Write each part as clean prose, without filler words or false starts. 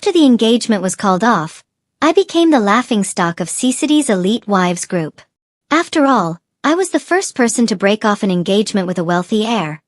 after the engagement was called off, I became the laughingstock of City's elite wives group. After all, I was the first person to break off an engagement with a wealthy heir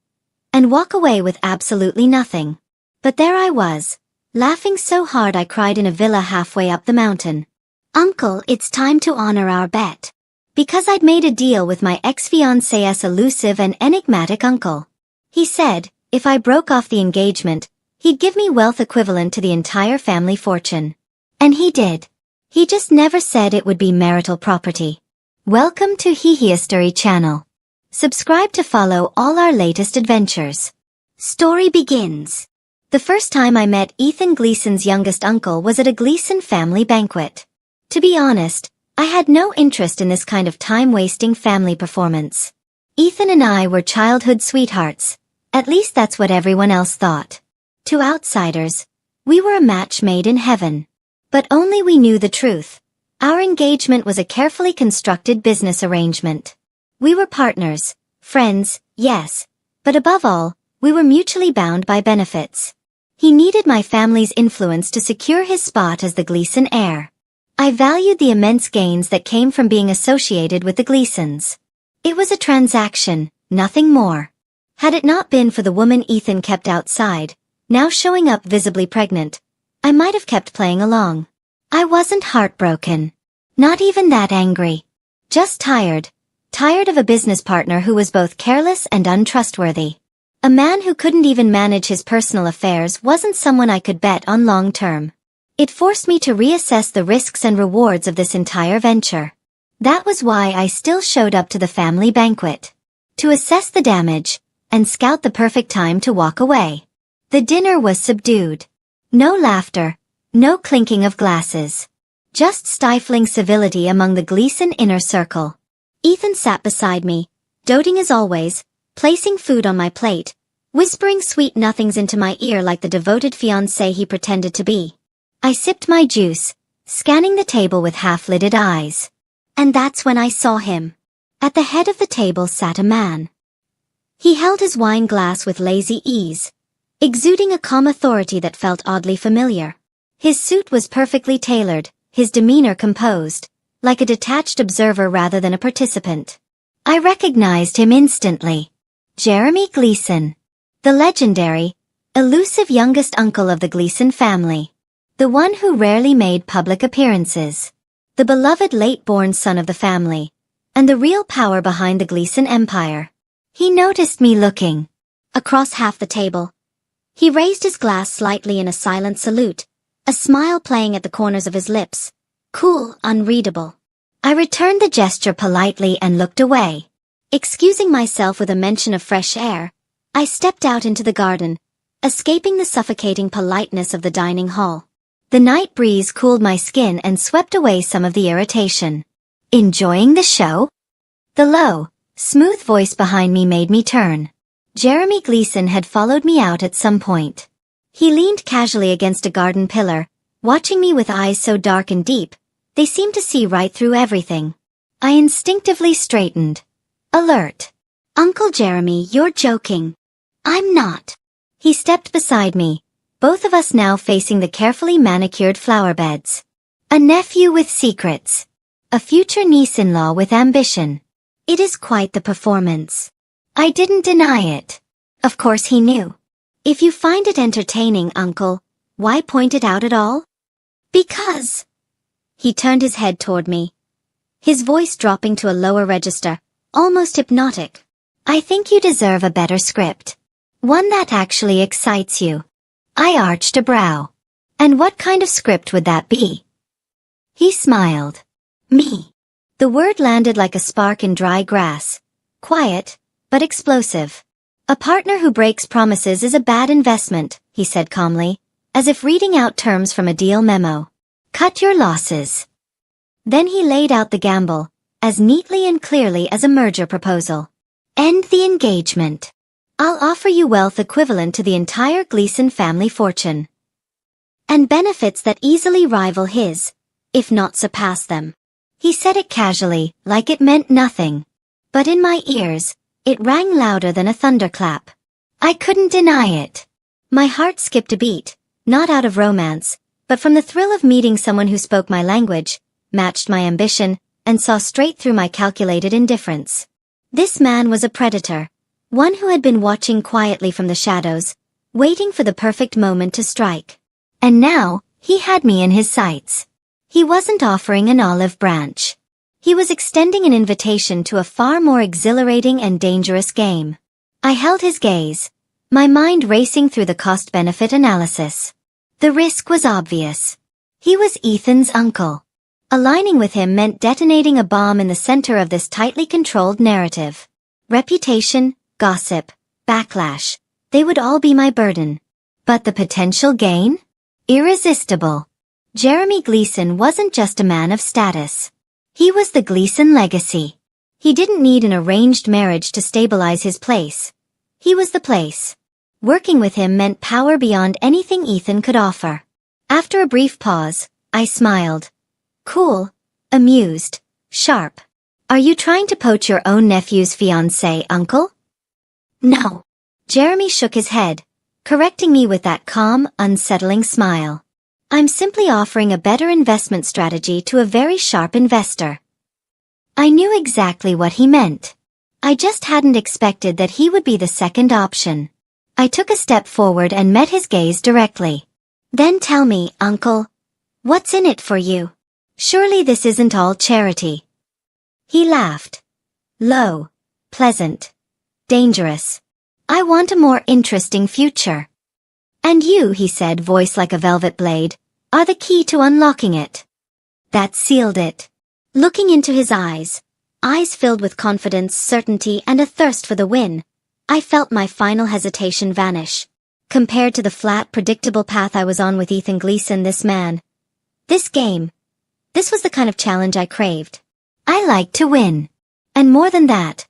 and walk away with absolutely nothing. But there I was, laughing so hard I cried in a villa halfway up the mountain. "Uncle, it's time to honor our bet." Because I'd made a deal with my ex-fiancé's elusive and enigmatic uncle. He said, if I broke off the engagement, he'd give me wealth equivalent to the entire family fortune. And he did. He just never said it would be marital property. Welcome to History channel. Subscribe to follow all our latest adventures. Story begins. The first time I met Ethan Gleason's youngest uncle was at a Gleason family banquet. To be honest, I had no interest in this kind of time-wasting family performance. Ethan and I were childhood sweethearts. At least that's what everyone else thought. To outsiders, we were a match made in heaven. But only we knew the truth. Our engagement was a carefully constructed business arrangement. We were partners, friends, yes, but above all, we were mutually bound by benefits. He needed my family's influence to secure his spot as the Gleason heir. I valued the immense gains that came from being associated with the Gleasons. It was a transaction, nothing more. Had it not been for the woman Ethan kept outside, now showing up visibly pregnant, I might have kept playing along. I wasn't heartbroken. Not even that angry. Just tired. Tired of a business partner who was both careless and untrustworthy. A man who couldn't even manage his personal affairs wasn't someone I could bet on long term. It forced me to reassess the risks and rewards of this entire venture. That was why I still showed up to the family banquet. To assess the damage, and scout the perfect time to walk away. The dinner was subdued. No laughter, no clinking of glasses. Just stifling civility among the Gleason inner circle. Ethan sat beside me, doting as always, placing food on my plate, whispering sweet nothings into my ear like the devoted fiancé he pretended to be. I sipped my juice, scanning the table with half-lidded eyes. And that's when I saw him. At the head of the table sat a man. He held his wine glass with lazy ease, exuding a calm authority that felt oddly familiar. His suit was perfectly tailored, his demeanor composed, like a detached observer rather than a participant. I recognized him instantly. Jeremy Gleason. The legendary, elusive youngest uncle of the Gleason family. The one who rarely made public appearances. The beloved late-born son of the family. And the real power behind the Gleason empire. He noticed me looking across half the table. He raised his glass slightly in a silent salute, a smile playing at the corners of his lips. Cool, unreadable. I returned the gesture politely and looked away. Excusing myself with a mention of fresh air, I stepped out into the garden, escaping the suffocating politeness of the dining hall. The night breeze cooled my skin and swept away some of the irritation. Enjoying the show? The low, smooth voice behind me made me turn. Jeremy Gleason had followed me out at some point. He leaned casually against a garden pillar, watching me with eyes so dark and deep, they seemed to see right through everything. I instinctively straightened. Alert. Uncle Jeremy, you're joking. I'm not. He stepped beside me, both of us now facing the carefully manicured flower beds. A nephew with secrets. A future niece-in-law with ambition. It is quite the performance. I didn't deny it. Of course he knew. If you find it entertaining, uncle, why point it out at all? Because. He turned his head toward me. His voice dropping to a lower register, almost hypnotic. I think you deserve a better script. One that actually excites you. I arched a brow. And what kind of script would that be? He smiled. Me. The word landed like a spark in dry grass. Quiet, but explosive. A partner who breaks promises is a bad investment, he said calmly, as if reading out terms from a deal memo. Cut your losses. Then he laid out the gamble, as neatly and clearly as a merger proposal. End the engagement. I'll offer you wealth equivalent to the entire Gleason family fortune. And benefits that easily rival his, if not surpass them. He said it casually, like it meant nothing. But in my ears, it rang louder than a thunderclap. I couldn't deny it. My heart skipped a beat, not out of romance, but from the thrill of meeting someone who spoke my language, matched my ambition, and saw straight through my calculated indifference. This man was a predator, one who had been watching quietly from the shadows, waiting for the perfect moment to strike. And now, he had me in his sights. He wasn't offering an olive branch. He was extending an invitation to a far more exhilarating and dangerous game. I held his gaze, my mind racing through the cost-benefit analysis. The risk was obvious. He was Ethan's uncle. Aligning with him meant detonating a bomb in the center of this tightly controlled narrative. Reputation, gossip, backlash, they would all be my burden. But the potential gain? Irresistible. Jeremy Gleason wasn't just a man of status. He was the Gleason legacy. He didn't need an arranged marriage to stabilize his place. He was the place. Working with him meant power beyond anything Ethan could offer. After a brief pause, I smiled. Cool, amused, sharp. Are you trying to poach your own nephew's fiancée, uncle? No. Jeremy shook his head, correcting me with that calm, unsettling smile. I'm simply offering a better investment strategy to a very sharp investor. I knew exactly what he meant. I just hadn't expected that he would be the second option. I took a step forward and met his gaze directly. Then tell me, uncle, what's in it for you? Surely this isn't all charity. He laughed. Low, pleasant, dangerous. I want a more interesting future. And you, he said, voice like a velvet blade, are the key to unlocking it. That sealed it. Looking into his eyes filled with confidence, certainty, and a thirst for the win, I felt my final hesitation vanish. Compared to the flat, predictable path I was on with Ethan Gleason, this game, this was the kind of challenge I craved. I liked to win. And more than that,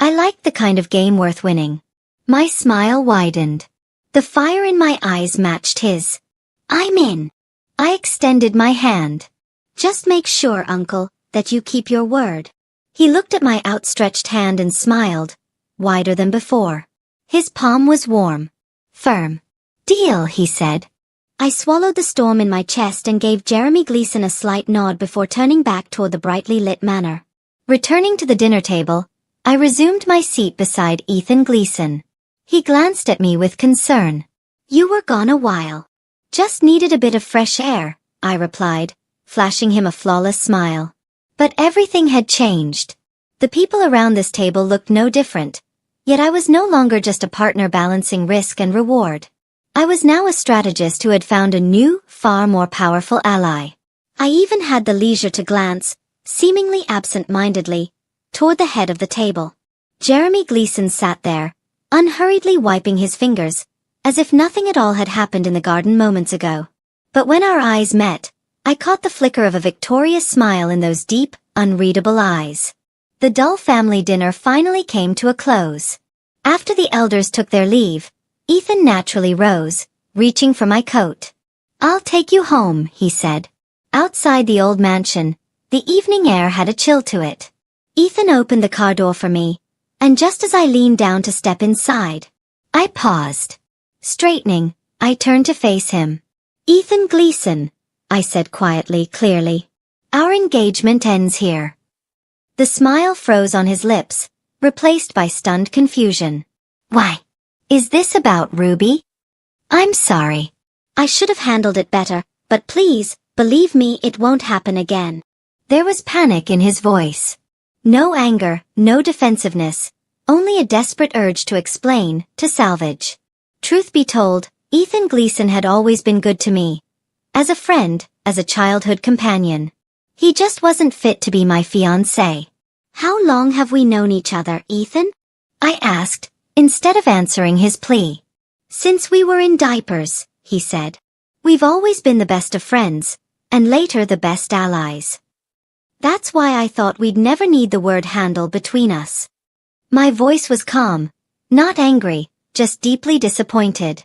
I liked the kind of game worth winning. My smile widened. The fire in my eyes matched his. I'm in. I extended my hand. Just make sure, uncle, that you keep your word. He looked at my outstretched hand and smiled, wider than before. His palm was warm, firm. Deal, he said. I swallowed the storm in my chest and gave Jeremy Gleason a slight nod before turning back toward the brightly lit manor. Returning to the dinner table, I resumed my seat beside Ethan Gleason. He glanced at me with concern. You were gone a while. Just needed a bit of fresh air, I replied, flashing him a flawless smile. But everything had changed. The people around this table looked no different, yet I was no longer just a partner balancing risk and reward. I was now a strategist who had found a new, far more powerful ally. I even had the leisure to glance, seemingly absent-mindedly, toward the head of the table. Jeremy Gleason sat there, unhurriedly wiping his fingers, as if nothing at all had happened in the garden moments ago. But when our eyes met, I caught the flicker of a victorious smile in those deep, unreadable eyes. The dull family dinner finally came to a close. After the elders took their leave, Ethan naturally rose, reaching for my coat. I'll take you home, he said. Outside the old mansion, the evening air had a chill to it. Ethan opened the car door for me, and just as I leaned down to step inside, I paused. Straightening, I turned to face him. Ethan Gleason, I said quietly, clearly. Our engagement ends here. The smile froze on his lips, replaced by stunned confusion. Why? Is this about Ruby? I'm sorry. I should have handled it better, but please, believe me, it won't happen again. There was panic in his voice. No anger, no defensiveness, only a desperate urge to explain, to salvage. Truth be told, Ethan Gleason had always been good to me. As a friend, as a childhood companion. He just wasn't fit to be my fiancé. How long have we known each other, Ethan? I asked, instead of answering his plea. Since we were in diapers, he said. We've always been the best of friends, and later the best allies. That's why I thought we'd never need the word handle between us. My voice was calm, not angry, just deeply disappointed.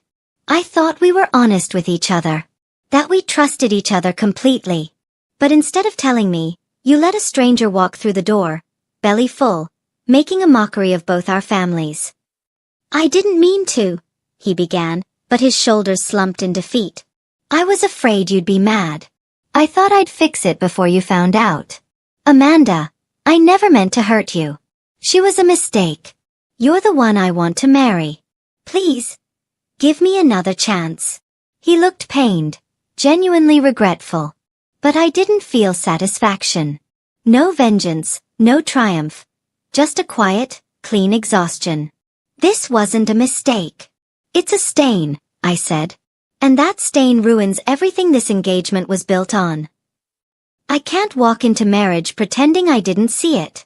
I thought we were honest with each other, that we trusted each other completely. But instead of telling me, you let a stranger walk through the door, belly full, making a mockery of both our families. I didn't mean to, he began, but his shoulders slumped in defeat. I was afraid you'd be mad. I thought I'd fix it before you found out. Amanda, I never meant to hurt you. She was a mistake. You're the one I want to marry. Please, give me another chance. He looked pained, genuinely regretful. But I didn't feel satisfaction. No vengeance, no triumph. Just a quiet, clean exhaustion. This wasn't a mistake. It's a stain, I said. And that stain ruins everything this engagement was built on. I can't walk into marriage pretending I didn't see it.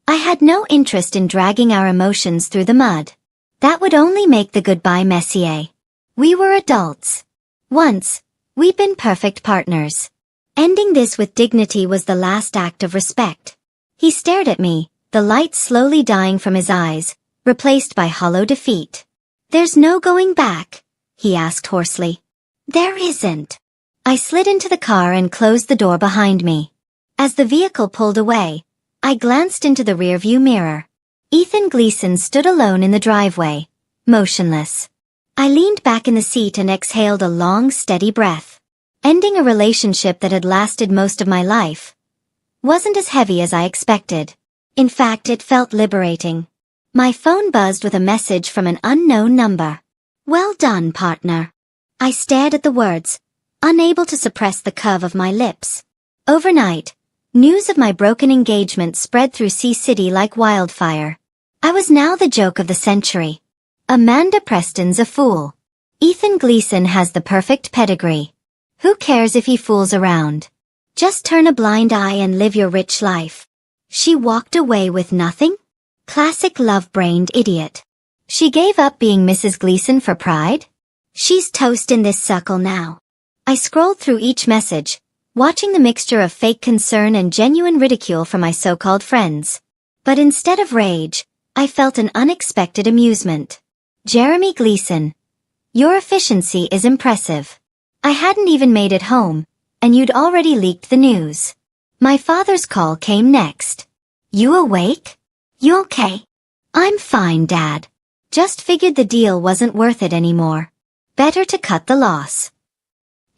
I had no interest in dragging our emotions through the mud. That would only make the goodbye messier. We were adults. Once, we'd been perfect partners. Ending this with dignity was the last act of respect. He stared at me, the light slowly dying from his eyes, replaced by hollow defeat. There's no going back? He asked hoarsely. There isn't. I slid into the car and closed the door behind me. As the vehicle pulled away, I glanced into the rearview mirror. Ethan Gleason stood alone in the driveway, motionless. I leaned back in the seat and exhaled a long, steady breath. Ending a relationship that had lasted most of my life wasn't as heavy as I expected. In fact, it felt liberating. My phone buzzed with a message from an unknown number. Well done, partner. I stared at the words, unable to suppress the curve of my lips. Overnight, news of my broken engagement spread through Sea City like wildfire. I was now the joke of the century. Amanda Preston's a fool. Ethan Gleason has the perfect pedigree. Who cares if he fools around? Just turn a blind eye and live your rich life. She walked away with nothing? Classic love-brained idiot. She gave up being Mrs. Gleason for pride? She's toast in this circle now. I scrolled through each message, watching the mixture of fake concern and genuine ridicule from my so-called friends. But instead of rage, I felt an unexpected amusement. Jeremy Gleason. Your efficiency is impressive. I hadn't even made it home, and you'd already leaked the news. My father's call came next. You awake? You okay? I'm fine, Dad. Just figured the deal wasn't worth it anymore. Better to cut the loss.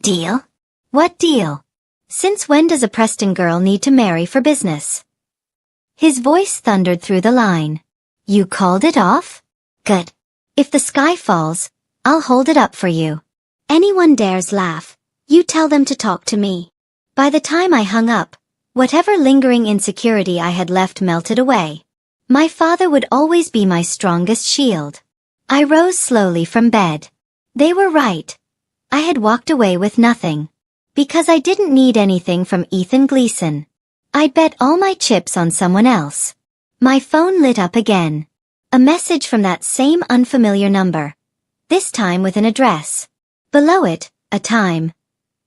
Deal? What deal? Since when does a Preston girl need to marry for business? His voice thundered through the line. You called it off? Good. If the sky falls, I'll hold it up for you. Anyone dares laugh, you tell them to talk to me. By the time I hung up, whatever lingering insecurity I had left melted away. My father would always be my strongest shield. I rose slowly from bed. They were right. I had walked away with nothing. Because I didn't need anything from Ethan Gleason. I'd bet all my chips on someone else. My phone lit up again. A message from that same unfamiliar number. This time with an address. Below it, a time.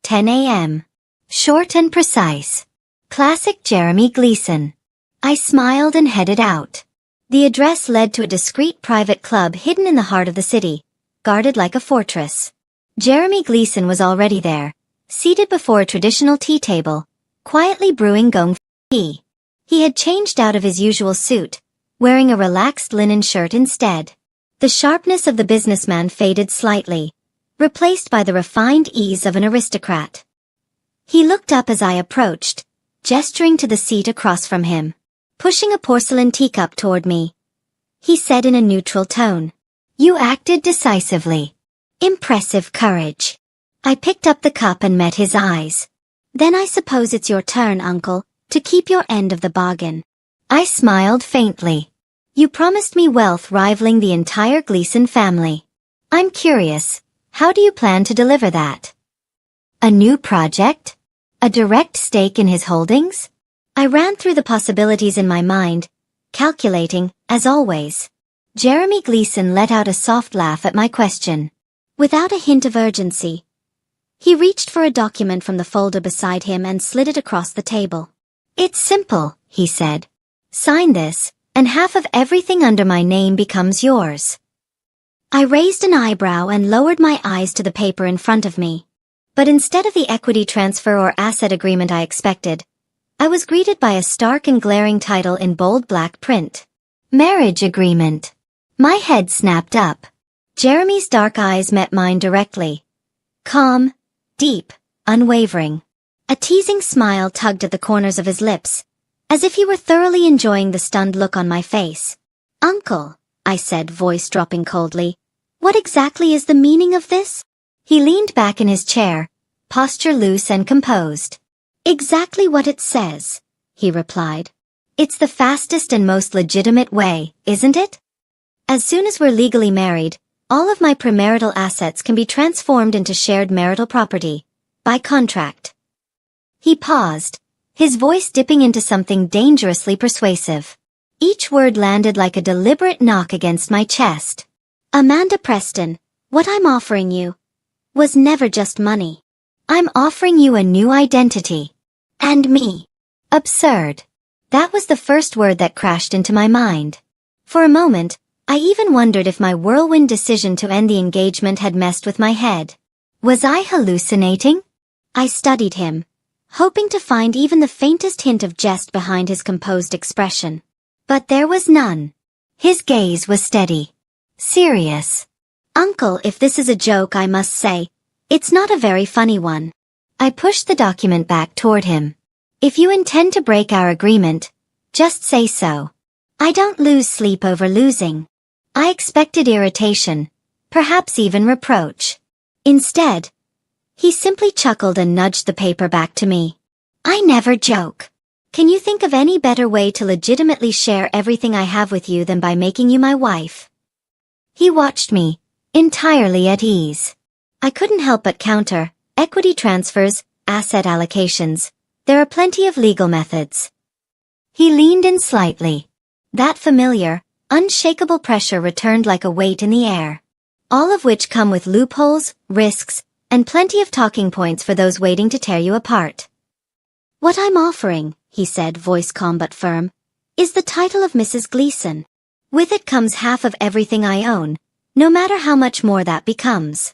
10 a.m. Short and precise. Classic Jeremy Gleason. I smiled and headed out. The address led to a discreet private club hidden in the heart of the city, guarded like a fortress. Jeremy Gleason was already there, seated before a traditional tea table, quietly brewing gong tea. He had changed out of his usual suit, wearing a relaxed linen shirt instead. The sharpness of the businessman faded slightly, replaced by the refined ease of an aristocrat. He looked up as I approached, gesturing to the seat across from him. Pushing a porcelain teacup toward me, he said in a neutral tone. You acted decisively. Impressive courage. I picked up the cup and met his eyes. Then I suppose it's your turn, Uncle, to keep your end of the bargain. I smiled faintly. You promised me wealth rivaling the entire Gleason family. I'm curious, how do you plan to deliver that? A new project? A direct stake in his holdings? I ran through the possibilities in my mind, calculating, as always. Jeremy Gleason let out a soft laugh at my question. Without a hint of urgency, he reached for a document from the folder beside him and slid it across the table. It's simple, he said. Sign this, and half of everything under my name becomes yours. I raised an eyebrow and lowered my eyes to the paper in front of me. But instead of the equity transfer or asset agreement I expected, I was greeted by a stark and glaring title in bold black print. Marriage agreement. My head snapped up. Jeremy's dark eyes met mine directly. Calm, deep, unwavering. A teasing smile tugged at the corners of his lips, as if he were thoroughly enjoying the stunned look on my face. "Uncle," I said, voice dropping coldly, "what exactly is the meaning of this?" He leaned back in his chair, posture loose and composed. "Exactly what it says," he replied. "It's the fastest and most legitimate way, isn't it? As soon as we're legally married, all of my premarital assets can be transformed into shared marital property, by contract." He paused, his voice dipping into something dangerously persuasive. Each word landed like a deliberate knock against my chest. "Amanda Preston, what I'm offering you was never just money. I'm offering you a new identity. And me." Absurd. That was the first word that crashed into my mind. For a moment, I even wondered if my whirlwind decision to end the engagement had messed with my head. Was I hallucinating? I studied him, hoping to find even the faintest hint of jest behind his composed expression. But there was none. His gaze was steady. Serious. "Uncle, if this is a joke, I must say, it's not a very funny one." I pushed the document back toward him. "If you intend to break our agreement, just say so. I don't lose sleep over losing." I expected irritation, perhaps even reproach. Instead, he simply chuckled and nudged the paper back to me. "I never joke. Can you think of any better way to legitimately share everything I have with you than by making you my wife?" He watched me, entirely at ease. I couldn't help but counter: equity transfers, asset allocations. There are plenty of legal methods. He leaned in slightly. That familiar, unshakable pressure returned like a weight in the air. All of which come with loopholes, risks, and plenty of talking points for those waiting to tear you apart. "What I'm offering," he said, voice calm but firm, "is the title of Mrs. Gleason. With it comes half of everything I own, no matter how much more that becomes."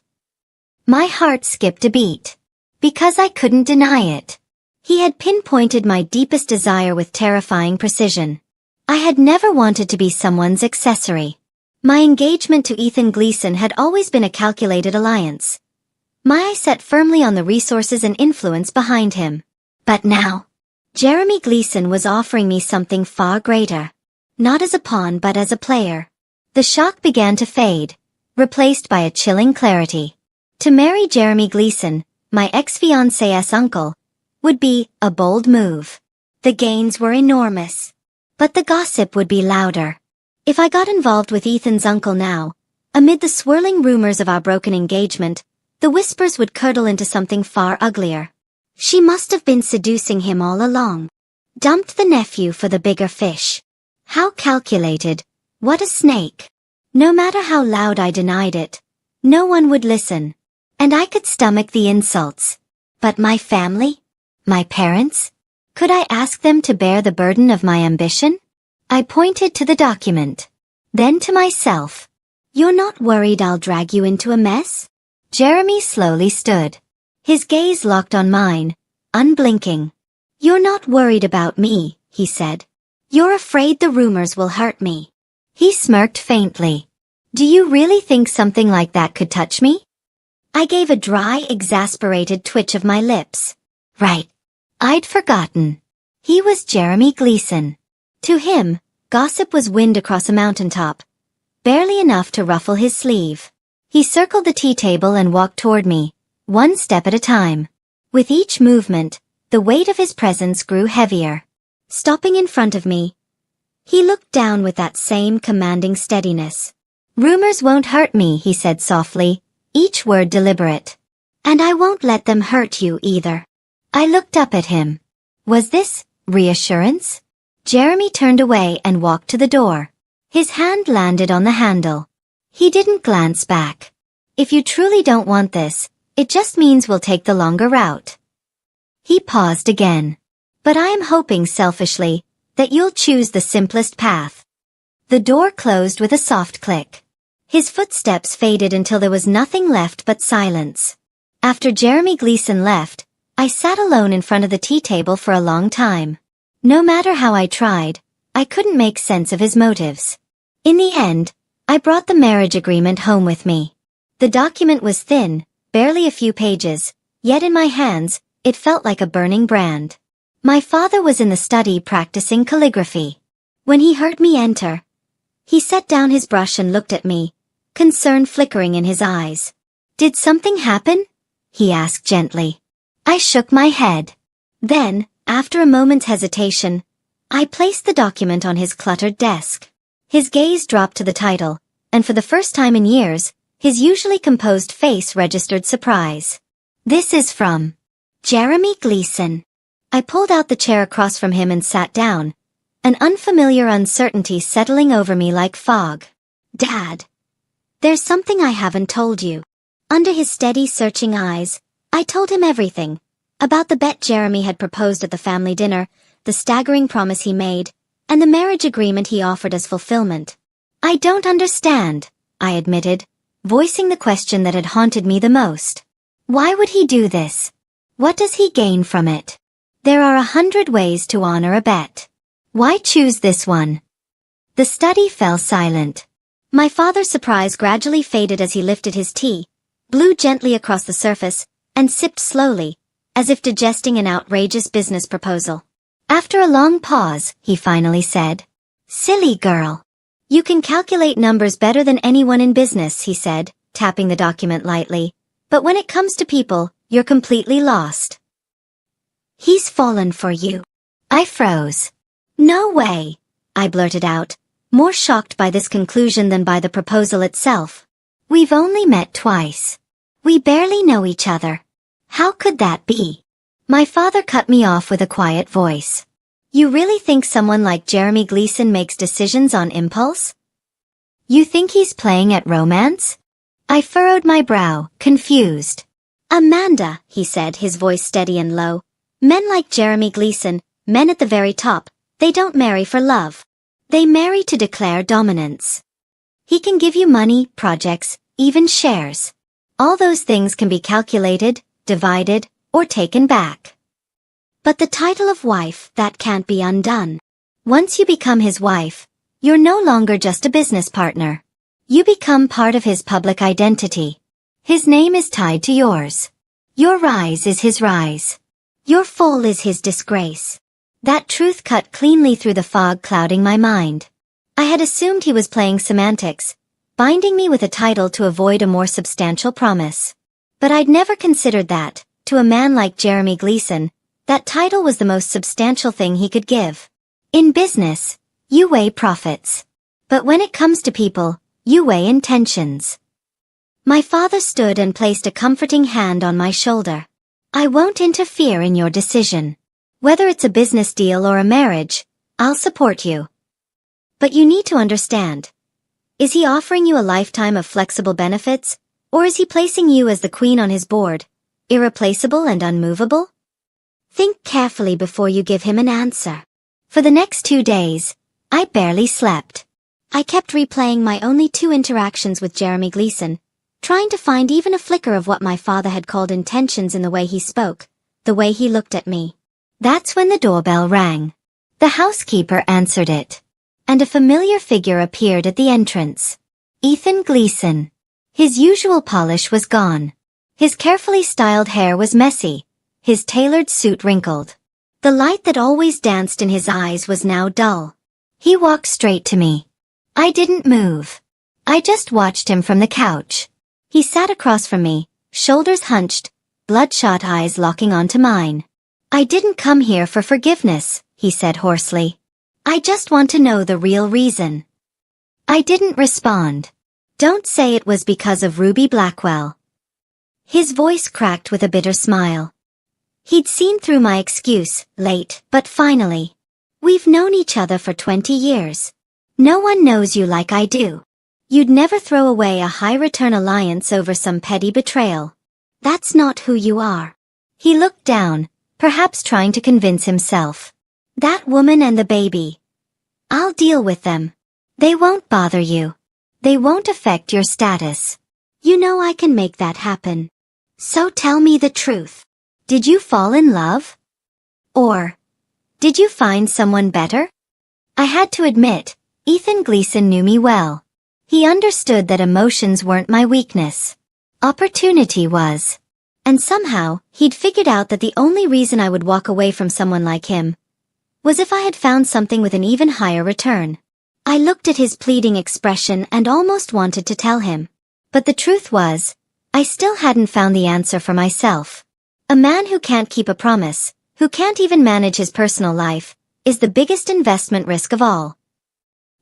My heart skipped a beat. Because I couldn't deny it. He had pinpointed my deepest desire with terrifying precision. I had never wanted to be someone's accessory. My engagement to Ethan Gleason had always been a calculated alliance. My eye set firmly on the resources and influence behind him. But now, Jeremy Gleason was offering me something far greater. Not as a pawn but as a player. The shock began to fade, replaced by a chilling clarity. To marry Jeremy Gleason, my ex-fiancé's uncle, would be a bold move. The gains were enormous. But the gossip would be louder. If I got involved with Ethan's uncle now, amid the swirling rumors of our broken engagement, the whispers would curdle into something far uglier. She must have been seducing him all along. Dumped the nephew for the bigger fish. How calculated. What a snake. No matter how loud I denied it, no one would listen. And I could stomach the insults. But my family? My parents? Could I ask them to bear the burden of my ambition? I pointed to the document. Then to myself. "You're not worried I'll drag you into a mess?" Jeremy slowly stood. His gaze locked on mine, unblinking. "You're not worried about me," he said. "You're afraid the rumors will hurt me." He smirked faintly. "Do you really think something like that could touch me?" I gave a dry, exasperated twitch of my lips. Right. I'd forgotten. He was Jeremy Gleason. To him, gossip was wind across a mountaintop. Barely enough to ruffle his sleeve. He circled the tea table and walked toward me, one step at a time. With each movement, the weight of his presence grew heavier. Stopping in front of me, he looked down with that same commanding steadiness. "Rumors won't hurt me," he said softly, each word deliberate. "And I won't let them hurt you either." I looked up at him. Was this reassurance? Jeremy turned away and walked to the door. His hand landed on the handle. He didn't glance back. "If you truly don't want this, it just means we'll take the longer route." He paused again. "But I am hoping selfishly that you'll choose the simplest path." The door closed with a soft click. His footsteps faded until there was nothing left but silence. After Jeremy Gleason left, I sat alone in front of the tea table for a long time. No matter how I tried, I couldn't make sense of his motives. In the end, I brought the marriage agreement home with me. The document was thin, barely a few pages, Yet in my hands, it felt like a burning brand. My father was in the study practicing calligraphy. When he heard me enter, he set down his brush and looked at me, concern flickering in his eyes. "Did something happen?" he asked gently. I shook my head. Then, after a moment's hesitation, I placed the document on his cluttered desk. His gaze dropped to the title, and for the first time in years, his usually composed face registered surprise. "This is from Jeremy Gleason." I pulled out the chair across from him and sat down, an unfamiliar uncertainty settling over me like fog. "Dad, there's something I haven't told you." Under his steady, searching eyes, I told him everything. About the bet Jeremy had proposed at the family dinner, the staggering promise he made, and the marriage agreement he offered as fulfillment. "I don't understand," I admitted, voicing the question that had haunted me the most. "Why would he do this? What does he gain from it? There are 100 ways to honor a bet. Why choose this one?" The study fell silent. My father's surprise gradually faded as he lifted his tea, blew gently across the surface, and sipped slowly, as if digesting an outrageous business proposal. After a long pause, he finally said, "Silly girl. You can calculate numbers better than anyone in business," he said, tapping the document lightly. "But when it comes to people, you're completely lost. He's fallen for you." I froze. "No way," I blurted out, more shocked by this conclusion than by the proposal itself. "We've only met twice. We barely know each other. How could that be?" My father cut me off with a quiet voice. "You really think someone like Jeremy Gleason makes decisions on impulse? You think he's playing at romance?" I furrowed my brow, confused. "Amanda," he said, his voice steady and low, "men like Jeremy Gleason, men at the very top, they don't marry for love. They marry to declare dominance. He can give you money, projects, even shares. All those things can be calculated, divided, or taken back. But the title of wife, that can't be undone. Once you become his wife, you're no longer just a business partner. You become part of his public identity. His name is tied to yours. Your rise is his rise. Your fall is his disgrace." That truth cut cleanly through the fog clouding my mind. I had assumed he was playing semantics, binding me with a title to avoid a more substantial promise. But I'd never considered that, to a man like Jeremy Gleason, that title was the most substantial thing he could give. In business, you weigh profits. But when it comes to people, you weigh intentions. My father stood and placed a comforting hand on my shoulder. "I won't interfere in your decision. Whether it's a business deal or a marriage, I'll support you. But you need to understand. Is he offering you a lifetime of flexible benefits, or is he placing you as the queen on his board, irreplaceable and unmovable? Think carefully before you give him an answer." For the next 2 days, I barely slept. I kept replaying my only 2 interactions with Jeremy Gleason, trying to find even a flicker of what my father had called intentions in the way he spoke, the way he looked at me. That's when the doorbell rang. The housekeeper answered it, and a familiar figure appeared at the entrance. Ethan Gleason. His usual polish was gone. His carefully styled hair was messy, his tailored suit wrinkled. The light that always danced in his eyes was now dull. He walked straight to me. I didn't move. I just watched him from the couch. He sat across from me, shoulders hunched, bloodshot eyes locking onto mine. "I didn't come here for forgiveness," he said hoarsely. "I just want to know the real reason." I didn't respond. "Don't say it was because of Ruby Blackwell." His voice cracked with a bitter smile. He'd seen through my excuse, late, but finally. "We've known each other for 20 years. No one knows you like I do. You'd never throw away a high-return alliance over some petty betrayal. That's not who you are." He looked down, perhaps trying to convince himself. "That woman and the baby. I'll deal with them. They won't bother you. They won't affect your status. You know I can make that happen. So tell me the truth. Did you fall in love? Or did you find someone better?" I had to admit, Ethan Gleason knew me well. He understood that emotions weren't my weakness. Opportunity was. And somehow, he'd figured out that the only reason I would walk away from someone like him was if I had found something with an even higher return. I looked at his pleading expression and almost wanted to tell him. But the truth was, I still hadn't found the answer for myself. A man who can't keep a promise, who can't even manage his personal life, is the biggest investment risk of all.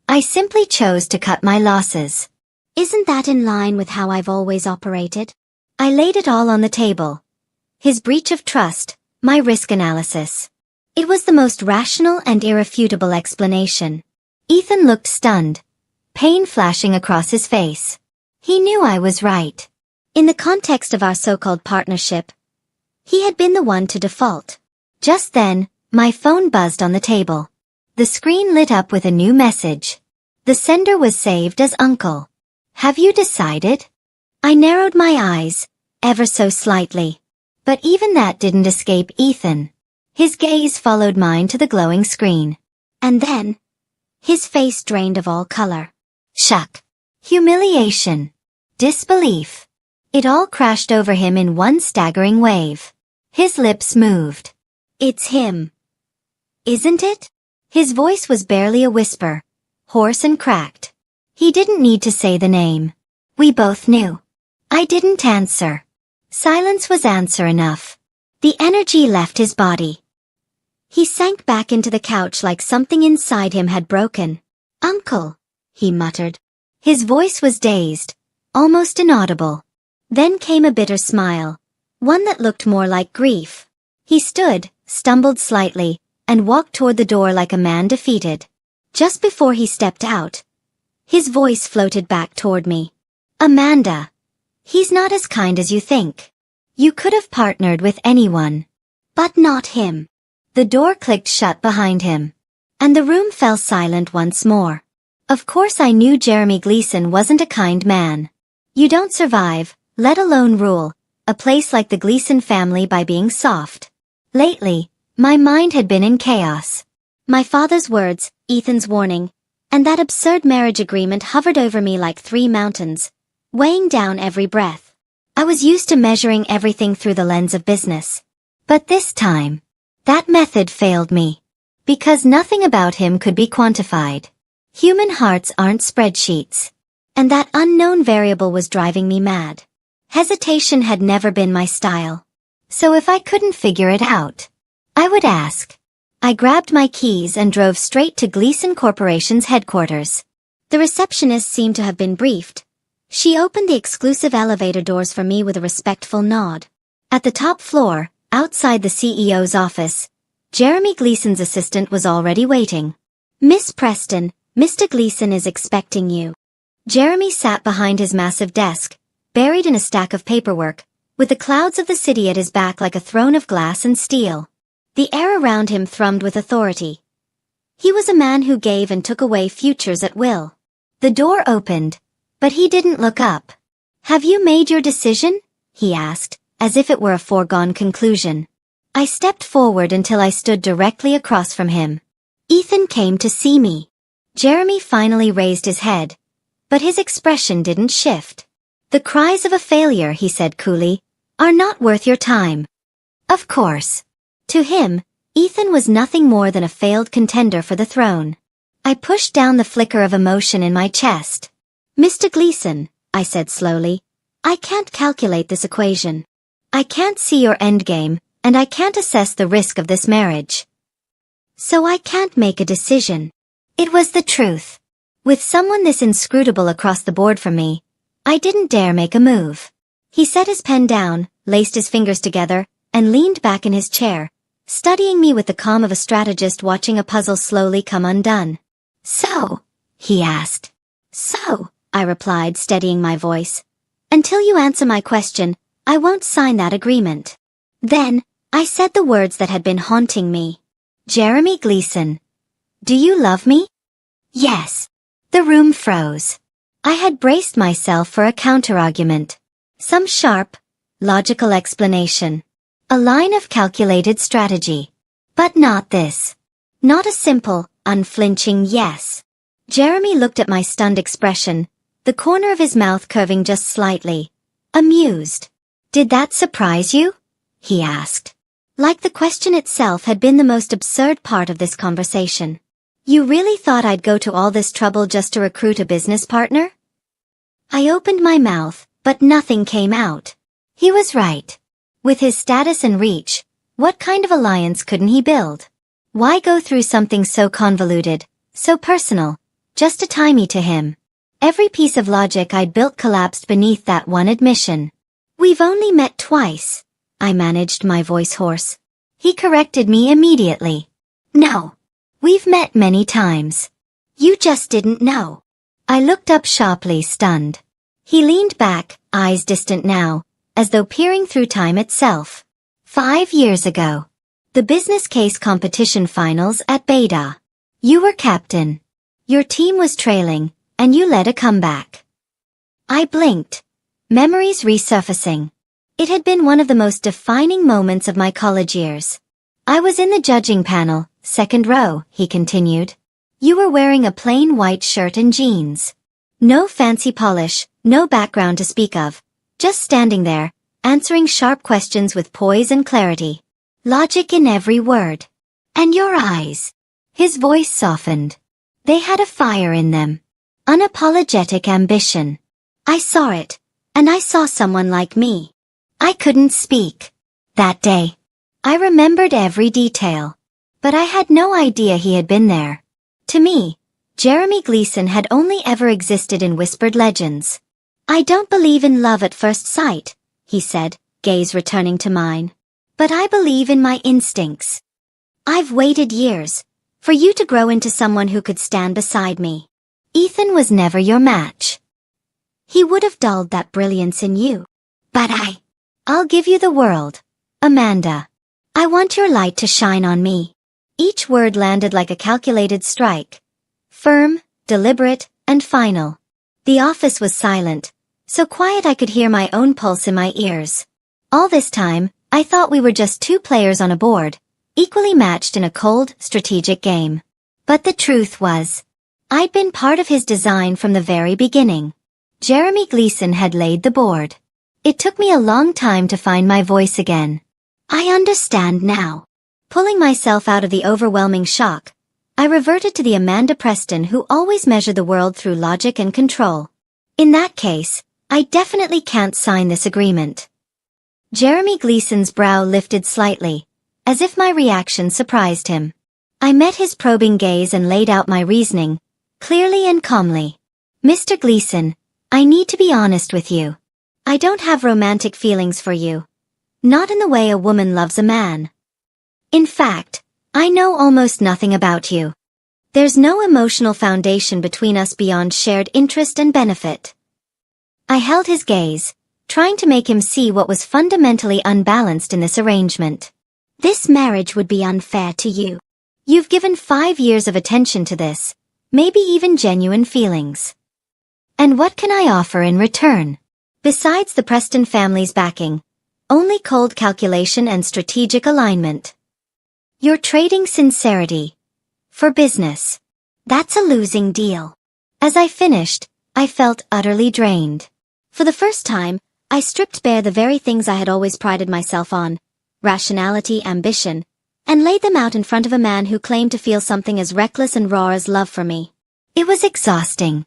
I simply chose to cut my losses. Isn't that in line with how I've always operated? I laid it all on the table. His breach of trust, my risk analysis. It was the most rational and irrefutable explanation. Ethan looked stunned, pain flashing across his face. He knew I was right. In the context of our so-called partnership, he had been the one to default. Just then, my phone buzzed on the table. The screen lit up with a new message. The sender was saved as Uncle. Have you decided? I narrowed my eyes, ever so slightly. But even that didn't escape Ethan. His gaze followed mine to the glowing screen. And then, his face drained of all color. Shock. Humiliation. Disbelief. It all crashed over him in one staggering wave. His lips moved. It's him. Isn't it? His voice was barely a whisper, hoarse and cracked. He didn't need to say the name. We both knew. I didn't answer. Silence was answer enough. The energy left his body. He sank back into the couch like something inside him had broken. Uncle, he muttered. His voice was dazed, almost inaudible. Then came a bitter smile, one that looked more like grief. He stood, stumbled slightly, and walked toward the door like a man defeated. Just before he stepped out, his voice floated back toward me. Amanda, he's not as kind as you think. You could have partnered with anyone. But not him. The door clicked shut behind him. And the room fell silent once more. Of course I knew Jeremy Gleason wasn't a kind man. You don't survive, let alone rule, a place like the Gleason family by being soft. Lately, my mind had been in chaos. My father's words, Ethan's warning, and that absurd marriage agreement hovered over me like 3 mountains, weighing down every breath. I was used to measuring everything through the lens of business. But this time, that method failed me. Because nothing about him could be quantified. Human hearts aren't spreadsheets. And that unknown variable was driving me mad. Hesitation had never been my style. So if I couldn't figure it out, I would ask. I grabbed my keys and drove straight to Gleason Corporation's headquarters. The receptionist seemed to have been briefed. She opened the exclusive elevator doors for me with a respectful nod. At the top floor, outside the CEO's office, Jeremy Gleason's assistant was already waiting. Miss Preston, Mr. Gleason is expecting you. Jeremy sat behind his massive desk, buried in a stack of paperwork, with the clouds of the city at his back like a throne of glass and steel. The air around him thrummed with authority. He was a man who gave and took away futures at will. The door opened, but he didn't look up. Have you made your decision? He asked, as if it were a foregone conclusion. I stepped forward until I stood directly across from him. Ethan came to see me. Jeremy finally raised his head, but his expression didn't shift. The cries of a failure, he said coolly, are not worth your time. Of course. To him, Ethan was nothing more than a failed contender for the throne. I pushed down the flicker of emotion in my chest. Mr. Gleason, I said slowly, I can't calculate this equation. I can't see your endgame, and I can't assess the risk of this marriage. So I can't make a decision. It was the truth. With someone this inscrutable across the board from me, I didn't dare make a move. He set his pen down, laced his fingers together, and leaned back in his chair, studying me with the calm of a strategist watching a puzzle slowly come undone. So, he asked. So, I replied, steadying my voice. Until you answer my question, I won't sign that agreement. Then, I said the words that had been haunting me. Jeremy Gleason. Do you love me? Yes. The room froze. I had braced myself for a counterargument. Some sharp, logical explanation. A line of calculated strategy. But not this. Not a simple, unflinching yes. Jeremy looked at my stunned expression, the corner of his mouth curving just slightly. Amused. Did that surprise you? He asked. Like the question itself had been the most absurd part of this conversation. You really thought I'd go to all this trouble just to recruit a business partner? I opened my mouth, but nothing came out. He was right. With his status and reach, what kind of alliance couldn't he build? Why go through something so convoluted, so personal, just to tie me to him? Every piece of logic I'd built collapsed beneath that one admission. We've only met twice. I managed, my voice hoarse. He corrected me immediately. No. We've met many times. You just didn't know. I looked up sharply, stunned. He leaned back, eyes distant now, as though peering through time itself. 5 years ago. The business case competition finals at Beta. You were captain. Your team was trailing, and you led a comeback. I blinked. Memories resurfacing. It had been one of the most defining moments of my college years. I was in the judging panel, second row, he continued. You were wearing a plain white shirt and jeans. No fancy polish, no background to speak of. Just standing there, answering sharp questions with poise and clarity. Logic in every word. And your eyes. His voice softened. They had a fire in them. Unapologetic ambition. I saw it, and I saw someone like me. I couldn't speak. That day. I remembered every detail. But I had no idea he had been there. To me, Jeremy Gleason had only ever existed in whispered legends. I don't believe in love at first sight, he said, gaze returning to mine. But I believe in my instincts. I've waited years for you to grow into someone who could stand beside me. Ethan was never your match. He would have dulled that brilliance in you. But I'll give you the world, Amanda. I want your light to shine on me. Each word landed like a calculated strike. Firm, deliberate, and final. The office was silent, so quiet I could hear my own pulse in my ears. All this time, I thought we were just two players on a board, equally matched in a cold, strategic game. But the truth was, I'd been part of his design from the very beginning. Jeremy Gleason had laid the board. It took me a long time to find my voice again. I understand now. Pulling myself out of the overwhelming shock, I reverted to the Amanda Preston who always measured the world through logic and control. In that case, I definitely can't sign this agreement. Jeremy Gleason's brow lifted slightly, as if my reaction surprised him. I met his probing gaze and laid out my reasoning, clearly and calmly. Mr. Gleason, I need to be honest with you. I don't have romantic feelings for you. Not in the way a woman loves a man. In fact, I know almost nothing about you. There's no emotional foundation between us beyond shared interest and benefit. I held his gaze, trying to make him see what was fundamentally unbalanced in this arrangement. This marriage would be unfair to you. You've given 5 years of attention to this, maybe even genuine feelings. And what can I offer in return? Besides the Preston family's backing, only cold calculation and strategic alignment. You're trading sincerity for business. That's a losing deal. As I finished, I felt utterly drained. For the first time, I stripped bare the very things I had always prided myself on, rationality, ambition, and laid them out in front of a man who claimed to feel something as reckless and raw as love for me. It was exhausting.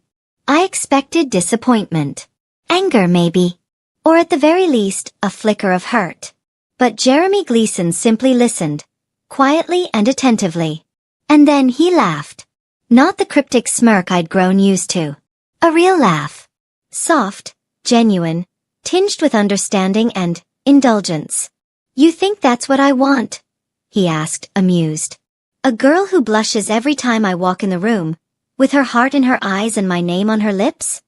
I expected disappointment. Anger maybe. Or at the very least, a flicker of hurt. But Jeremy Gleason simply listened, quietly and attentively. And then he laughed. Not the cryptic smirk I'd grown used to. A real laugh. Soft, genuine, tinged with understanding and indulgence. You think that's what I want? He asked, amused. A girl who blushes every time I walk in the room, with her heart in her eyes and my name on her lips?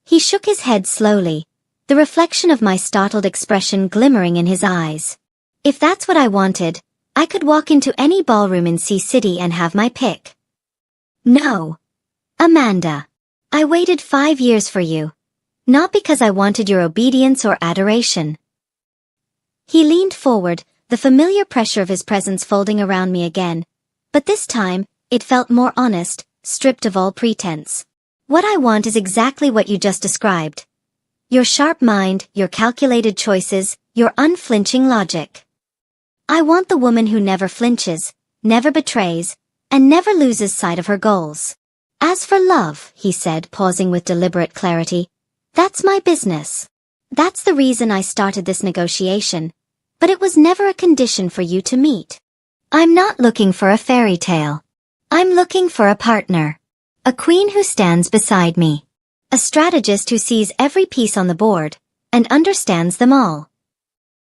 He shook his head slowly, the reflection of my startled expression glimmering in his eyes. If that's what I wanted, I could walk into any ballroom in Sea City and have my pick. No. Amanda. I waited 5 years for you. Not because I wanted your obedience or adoration. He leaned forward, the familiar pressure of his presence folding around me again. But this time, it felt more honest, stripped of all pretense. What I want is exactly what you just described. Your sharp mind, your calculated choices, your unflinching logic. I want the woman who never flinches, never betrays, and never loses sight of her goals. As for love, he said, pausing with deliberate clarity, that's my business. That's the reason I started this negotiation, but it was never a condition for you to meet. I'm not looking for a fairy tale. I'm looking for a partner. A queen who stands beside me. A strategist who sees every piece on the board, and understands them all.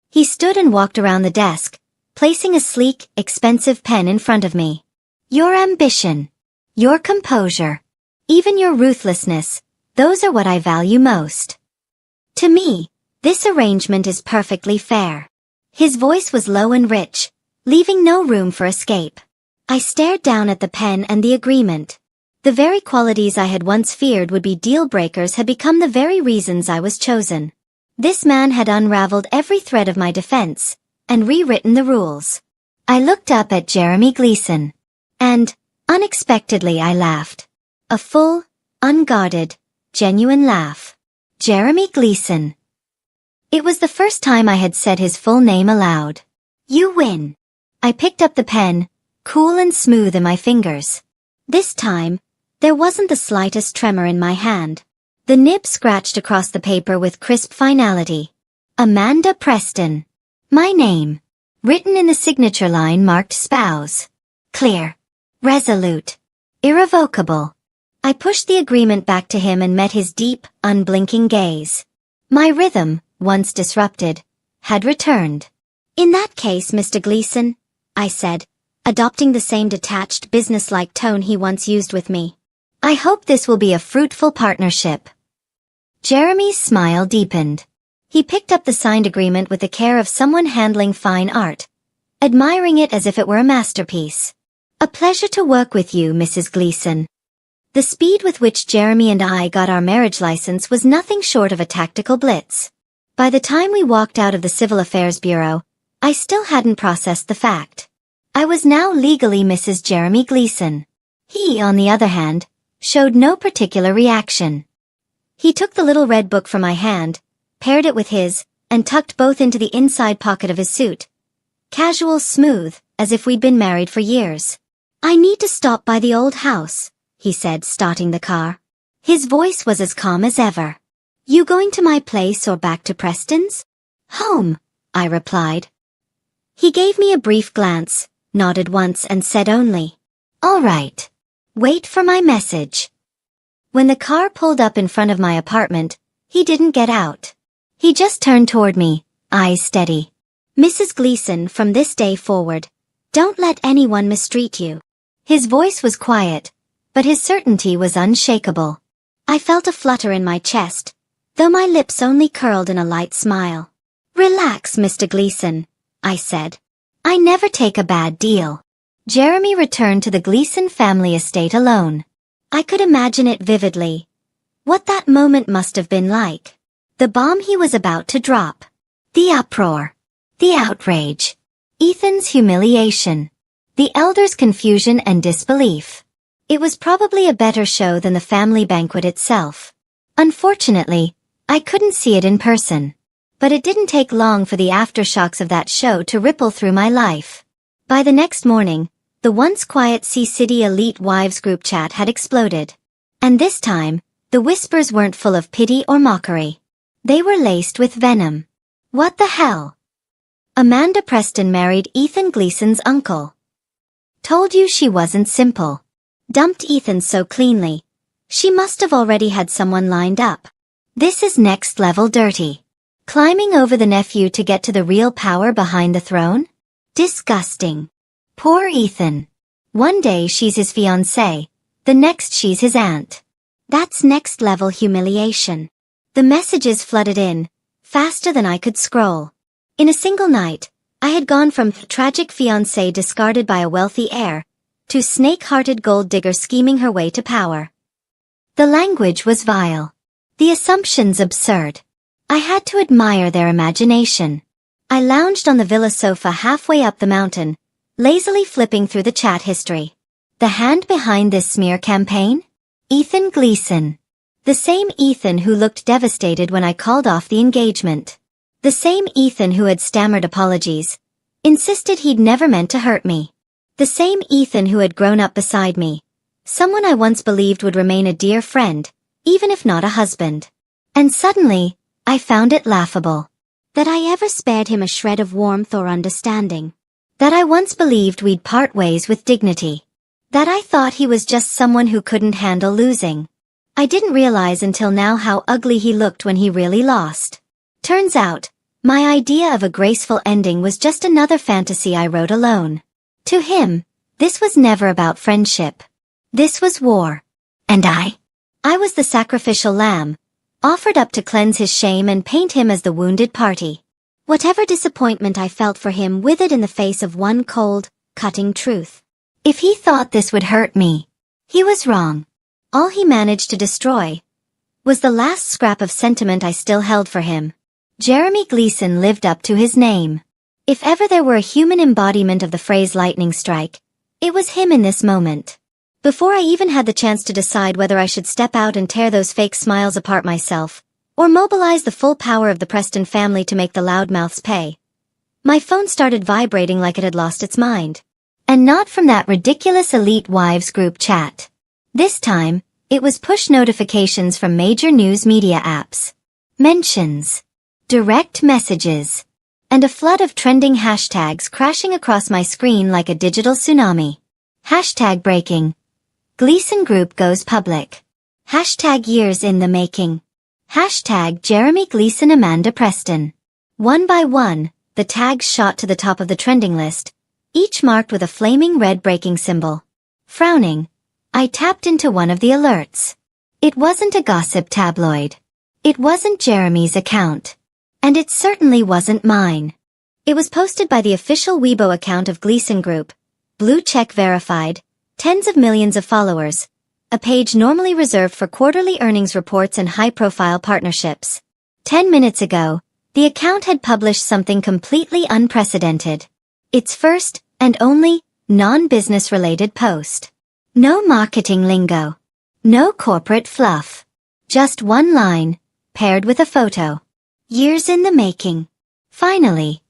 He stood and walked around the desk, placing a sleek, expensive pen in front of me. Your ambition. Your composure. Even your ruthlessness, those are what I value most. To me, this arrangement is perfectly fair. His voice was low and rich, leaving no room for escape. I stared down at the pen and the agreement. The very qualities I had once feared would be deal-breakers had become the very reasons I was chosen. This man had unraveled every thread of my defense, and rewritten the rules. I looked up at Jeremy Gleason. And, unexpectedly, I laughed. A full, unguarded, genuine laugh. Jeremy Gleason. It was the first time I had said his full name aloud. You win. I picked up the pen, cool and smooth in my fingers. This time, there wasn't the slightest tremor in my hand. The nib scratched across the paper with crisp finality. Amanda Preston. My name. Written in the signature line marked spouse. Clear. Resolute. Irrevocable. I pushed the agreement back to him and met his deep, unblinking gaze. My rhythm, once disrupted, had returned. In that case, Mr. Gleason, I said, adopting the same detached, businesslike tone he once used with me. I hope this will be a fruitful partnership. Jeremy's smile deepened. He picked up the signed agreement with the care of someone handling fine art, admiring it as if it were a masterpiece. A pleasure to work with you, Mrs. Gleason. The speed with which Jeremy and I got our marriage license was nothing short of a tactical blitz. By the time we walked out of the Civil Affairs Bureau, I still hadn't processed the fact. I was now legally Mrs. Jeremy Gleason. He, on the other hand, showed no particular reaction. He took the little red book from my hand, paired it with his, and tucked both into the inside pocket of his suit. Casual, smooth, as if we'd been married for years. I need to stop by the old house, he said, starting the car. His voice was as calm as ever. You going to my place or back to Preston's? Home, I replied. He gave me a brief glance, nodded once and said only, all right. Wait for my message. When the car pulled up in front of my apartment, he didn't get out. He just turned toward me, eyes steady. Mrs. Gleason, from this day forward, don't let anyone mistreat you. His voice was quiet, but his certainty was unshakable. I felt a flutter in my chest, though my lips only curled in a light smile. Relax, Mr. Gleason, I said. I never take a bad deal. Jeremy returned to the Gleason family estate alone. I could imagine it vividly. What that moment must have been like. The bomb he was about to drop. The uproar. The outrage. Ethan's humiliation. The elders' confusion and disbelief. It was probably a better show than the family banquet itself. Unfortunately, I couldn't see it in person. But it didn't take long for the aftershocks of that show to ripple through my life. By the next morning, the once quiet C-City elite wives group chat had exploded. And this time, the whispers weren't full of pity or mockery. They were laced with venom. What the hell? Amanda Preston married Ethan Gleason's uncle. Told you she wasn't simple. Dumped Ethan so cleanly. She must have already had someone lined up. This is next level dirty. Climbing over the nephew to get to the real power behind the throne? Disgusting. Poor Ethan. One day she's his fiancée, the next she's his aunt. That's next level humiliation. The messages flooded in, faster than I could scroll. In a single night, I had gone from tragic fiancée discarded by a wealthy heir, to snake-hearted gold digger scheming her way to power. The language was vile. The assumptions absurd. I had to admire their imagination. I lounged on the villa sofa halfway up the mountain, lazily flipping through the chat history. The hand behind this smear campaign? Ethan Gleason. The same Ethan who looked devastated when I called off the engagement. The same Ethan who had stammered apologies, insisted he'd never meant to hurt me. The same Ethan who had grown up beside me. Someone I once believed would remain a dear friend, even if not a husband. And suddenly, I found it laughable. That I ever spared him a shred of warmth or understanding. That I once believed we'd part ways with dignity. That I thought he was just someone who couldn't handle losing. I didn't realize until now how ugly he looked when he really lost. Turns out, my idea of a graceful ending was just another fantasy I wrote alone. To him, this was never about friendship. This was war. And I was the sacrificial lamb, offered up to cleanse his shame and paint him as the wounded party. Whatever disappointment I felt for him withered in the face of one cold, cutting truth. If he thought this would hurt me, he was wrong. All he managed to destroy was the last scrap of sentiment I still held for him. Jeremy Gleason lived up to his name. If ever there were a human embodiment of the phrase lightning strike, it was him in this moment. Before I even had the chance to decide whether I should step out and tear those fake smiles apart myself, or mobilize the full power of the Preston family to make the loudmouths pay, my phone started vibrating like it had lost its mind. And not from that ridiculous Elite Wives group chat. This time, it was push notifications from major news media apps. Mentions. Direct messages. And a flood of trending hashtags crashing across my screen like a digital tsunami. Hashtag breaking. Gleason Group goes public. Hashtag years in the making. Hashtag Jeremy Gleason Amanda Preston. One by one, the tags shot to the top of the trending list, each marked with a flaming red breaking symbol. Frowning, I tapped into one of the alerts. It wasn't a gossip tabloid. It wasn't Jeremy's account. And it certainly wasn't mine. It was posted by the official Weibo account of Gleason Group, blue check verified, tens of millions of followers, a page normally reserved for quarterly earnings reports and high-profile partnerships. 10 minutes ago, the account had published something completely unprecedented. Its first, and only, non-business-related post. No marketing lingo. No corporate fluff. Just one line, paired with a photo. Years in the making. Finally.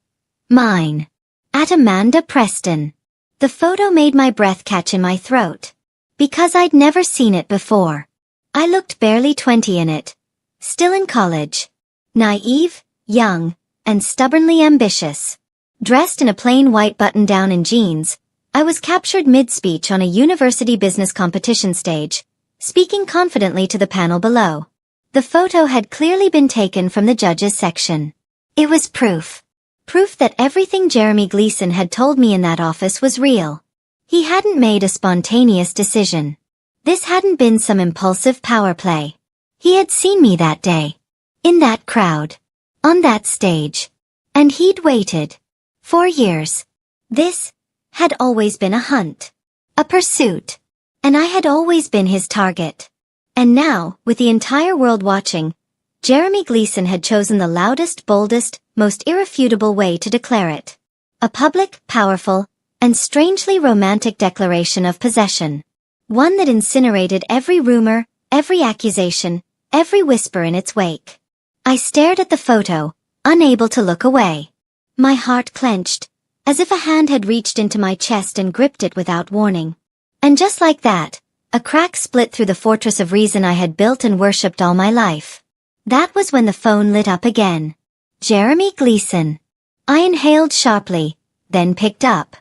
Mine. At Amanda Preston. The photo made my breath catch in my throat. Because I'd never seen it before. I looked barely 20 in it. Still in college. Naive, young, and stubbornly ambitious. Dressed in a plain white button-down and jeans, I was captured mid-speech on a university business competition stage, speaking confidently to the panel below. The photo had clearly been taken from the judges section. It was proof. Proof that everything Jeremy Gleason had told me in that office was real. He hadn't made a spontaneous decision. This hadn't been some impulsive power play. He had seen me that day. In that crowd. On that stage. And he'd waited. 4 years. This had always been a hunt. A pursuit. And I had always been his target. And now, with the entire world watching, Jeremy Gleason had chosen the loudest, boldest, most irrefutable way to declare it. A public, powerful, and strangely romantic declaration of possession. One that incinerated every rumor, every accusation, every whisper in its wake. I stared at the photo, unable to look away. My heart clenched, as if a hand had reached into my chest and gripped it without warning. And just like that, a crack split through the fortress of reason I had built and worshipped all my life. That was when the phone lit up again. Jeremy Gleason. I inhaled sharply, then picked up.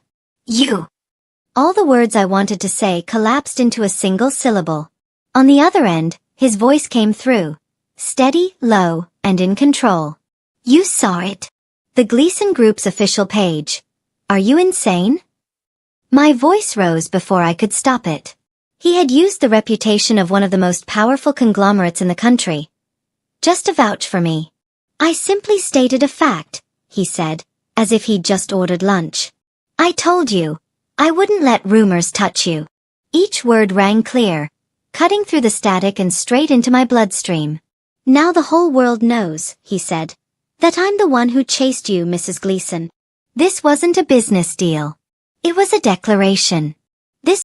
You. All the words I wanted to say collapsed into a single syllable. On the other end, his voice came through. Steady, low, and in control. You saw it. The Gleason Group's official page. Are you insane? My voice rose before I could stop it. He had used the reputation of one of the most powerful conglomerates in the country. Just to vouch for me. I simply stated a fact, he said, as if he'd just ordered lunch. I told you. I wouldn't let rumors touch you. Each word rang clear, cutting through the static and straight into my bloodstream. Now the whole world knows, he said, that I'm the one who chased you, Mrs. Gleason. This wasn't a business deal. It was a declaration.